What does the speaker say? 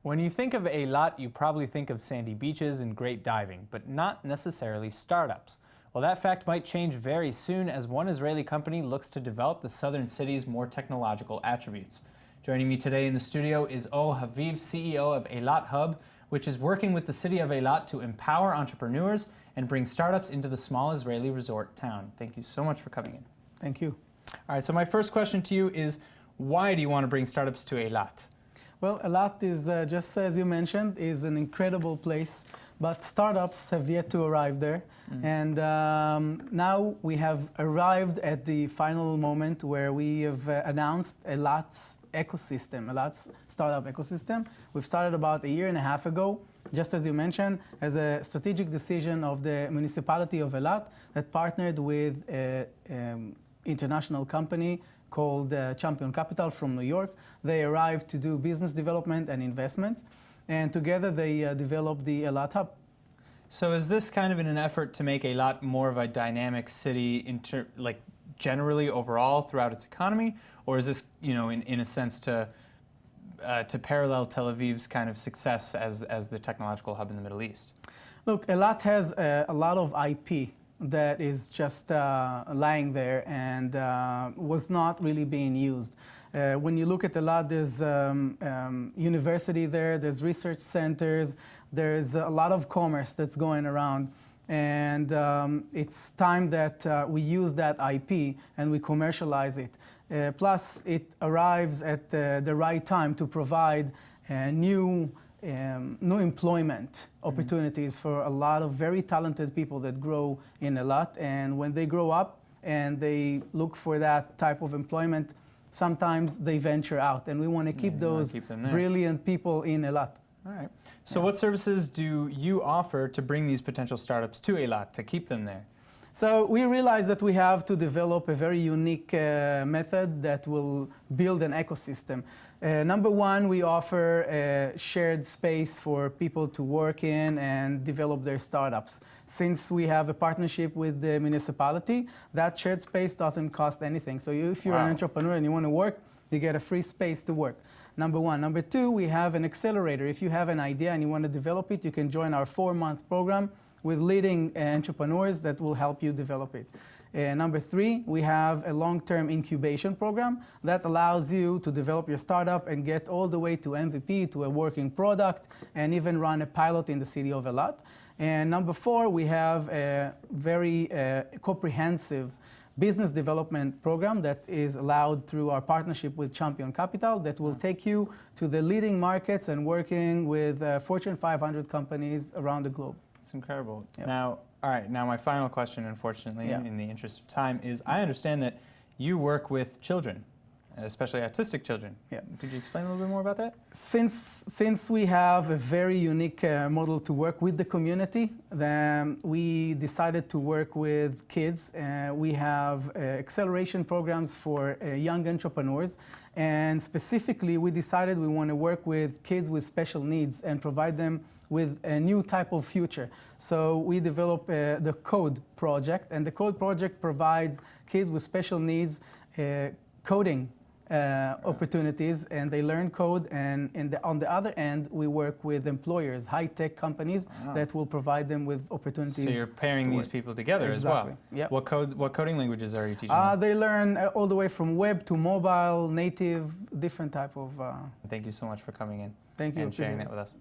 When you think of Eilat, you probably think of sandy beaches and great diving, but not necessarily startups. Well, that fact might change very soon as one Israeli company looks to develop the southern city's more technological attributes. Joining me today in the studio is Haviv, CEO of Eilat Hub, which is working with the city of Eilat to empower entrepreneurs and bring startups into the small Israeli resort town. Thank you so much for coming in. Thank you. All right, so my first question to you is, why do you want to bring startups to Eilat? Well, Eilat is, just as you mentioned, is an incredible place, but startups have yet to arrive there. And now we have arrived at the final moment where we have announced Eilat's ecosystem, Eilat's startup ecosystem. We've started about a year and a half ago, just as you mentioned, as a strategic decision of the municipality of Eilat that partnered with an international company called Champion Capital from New York. They arrived to do business development and investments, and together they developed the Eilat Hub. So is this kind of in an effort to make Eilat more of a dynamic city, like generally overall throughout its economy, or is this, in a sense to parallel Tel Aviv's kind of success as the technological hub in the Middle East? Look, Eilat has a lot of IP that is just lying there and was not really being used. When you look at Eilat, there's university there, there's research centers, there's a lot of commerce that's going around. And it's time that we use that IP and we commercialize it. Plus, it arrives at the right time to provide new employment opportunities for a lot of very talented people that grow in Eilat. And when they grow up and they look for that type of employment, sometimes they venture out. And we want to keep those brilliant people in Eilat. All right. So what services do you offer to bring these potential startups to Eilat, to keep them there? So we realized that we have to develop a very unique method that will build an ecosystem. Number one, we offer a shared space for people to work in and develop their startups. Since we have a partnership with the municipality, that shared space doesn't cost anything. So if you're an entrepreneur and you want to work, you get a free space to work. Number one. Number two, we have an accelerator. If you have an idea and you want to develop it, you can join our 4-month program with leading entrepreneurs that will help you develop it. Number three, we have a long-term incubation program that allows you to develop your startup and get all the way to MVP, to a working product, and even run a pilot in the city of Eilat. And number four, we have a very comprehensive business development program that is allowed through our partnership with Champion Capital that will take you to the leading markets and working with Fortune 500 companies around the globe. It's incredible. Yep. Now, all right, now my final question, unfortunately, in the interest of time, is I understand that you work with children, especially autistic children. Yeah. Could you explain a little bit more about that? Since we have a very unique model to work with the community, then we decided to work with kids. We have acceleration programs for young entrepreneurs. And specifically, we decided we want to work with kids with special needs and provide them with a new type of future. So we developed the Code Project, and the Code Project provides kids with special needs coding opportunities, and they learn code, and on the other end, we work with employers, high-tech companies that will provide them with opportunities. So you're pairing these people together as well? Yep. What coding languages are you teaching them? They learn all the way from web to mobile, native, different type of... Thank you so much for coming in. Thank you. And sharing that with us.